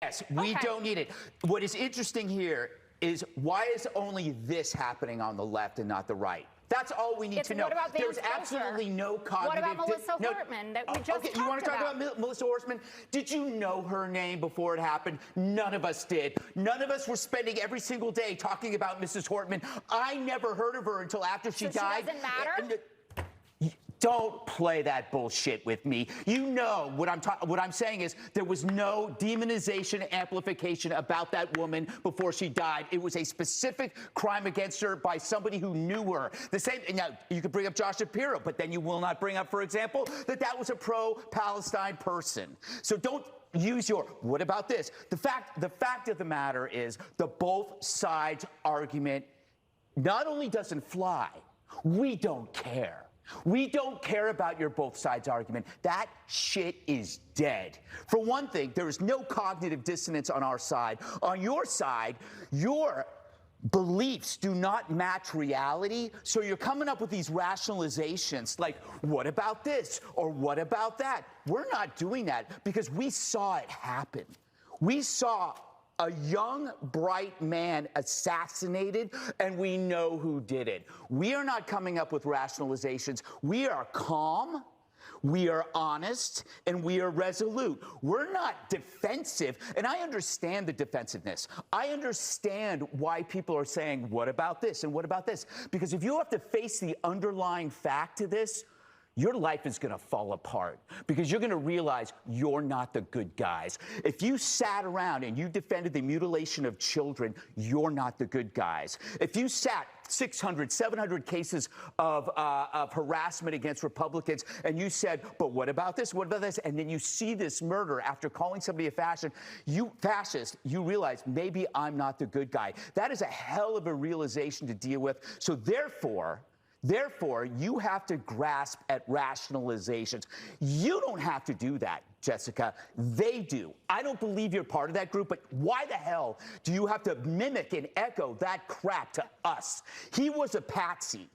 Yes, we don't need it. What is interesting here is why is only this happening on the left and not the right? That's all we need to know. There's absolutely no cognitive... What about Melissa Hortman that we just talked about? You want to talk about Melissa Hortman? Did you know her name before it happened? None of us did. None of us were spending every single day talking about Mrs. Hortman. I never heard of her until after she died. She doesn't matter? Don't play that bullshit with me. You know what I'm saying is there was no demonization, amplification about that woman before she died. It was a specific crime against her by somebody who knew her. The same. Now you could bring up Josh Shapiro, but then you will not bring up, for example, that was a pro-Palestine person. So don't use your what about this? The fact of the matter is the both sides argument not only doesn't fly, we don't care. We don't care about your both sides argument. That shit is dead. For one thing, there is no cognitive dissonance on our side. On your side, your beliefs do not match reality, so you're coming up with these rationalizations like, what about this or what about that? We're not doing that because we saw it happen. We saw a young, bright man assassinated, and we know who did it. We are not coming up with rationalizations. We are calm, we are honest, and we are resolute. We're not defensive, and I understand the defensiveness. I understand why people are saying, what about this and what about this? Because if you have to face the underlying fact to this, your life is going to fall apart because you're going to realize you're not the good guys. If you sat around and you defended the mutilation of children, you're not the good guys. If you sat 600, 700 cases of harassment against Republicans and you said, but what about this? What about this? And then you see this murder after calling somebody a fascist, you realize maybe I'm not the good guy. That is a hell of a realization to deal with. So therefore, you have to grasp at rationalizations. You don't have to do that, Jessica. They do. I don't believe you're part of that group, but why the hell do you have to mimic and echo that crap to us? He was a patsy.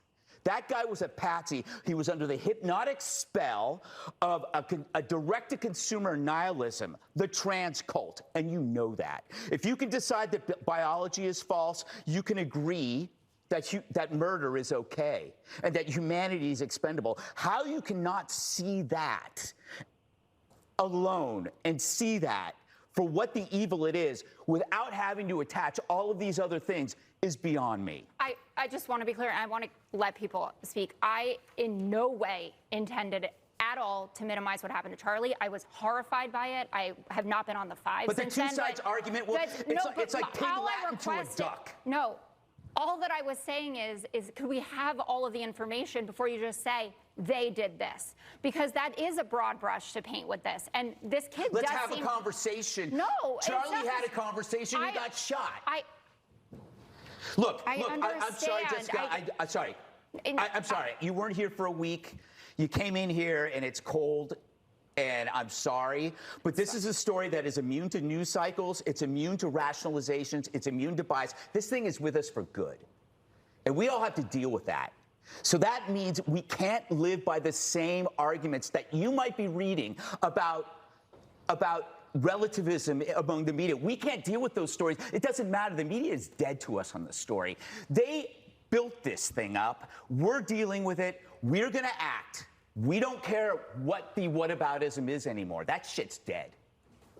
That guy was a patsy. He was under the hypnotic spell of a direct-to-consumer nihilism, the trans cult, and you know that. If you can decide that biology is false, you can agree that murder is okay and that humanity is expendable. How you cannot see that alone and see that for what the evil it is without having to attach all of these other things is beyond me. I just want to be clear, and I want to let people speak. I in no way intended at all to minimize what happened to Charlie. I was horrified by it. I have not been on the five but since the two sides argument, well, it's like pig Latin to a duck. No. All that I was saying is could we have all of the information before you just say they did this? Because that is a broad brush to paint with this. And this kid Let's have a conversation. No. Charlie had a conversation. He got shot. Look, I'm sorry, Jessica. I'm sorry. I'm sorry. You weren't here for a week. You came in here and it's cold. And I'm sorry, but this is a story that is immune to news cycles. It's immune to rationalizations. It's immune to bias. This thing is with us for good. And we all have to deal with that. So that means we can't live by the same arguments that you might be reading about relativism among the media. We can't deal with those stories. It doesn't matter. The media is dead to us on this story. They built this thing up. We're dealing with it. We're going to act. We don't care what the whataboutism is anymore. That shit's dead.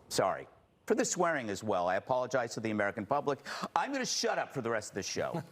Sorry. For the swearing as well. I apologize to the American public. I'm going to shut up for the rest of the show.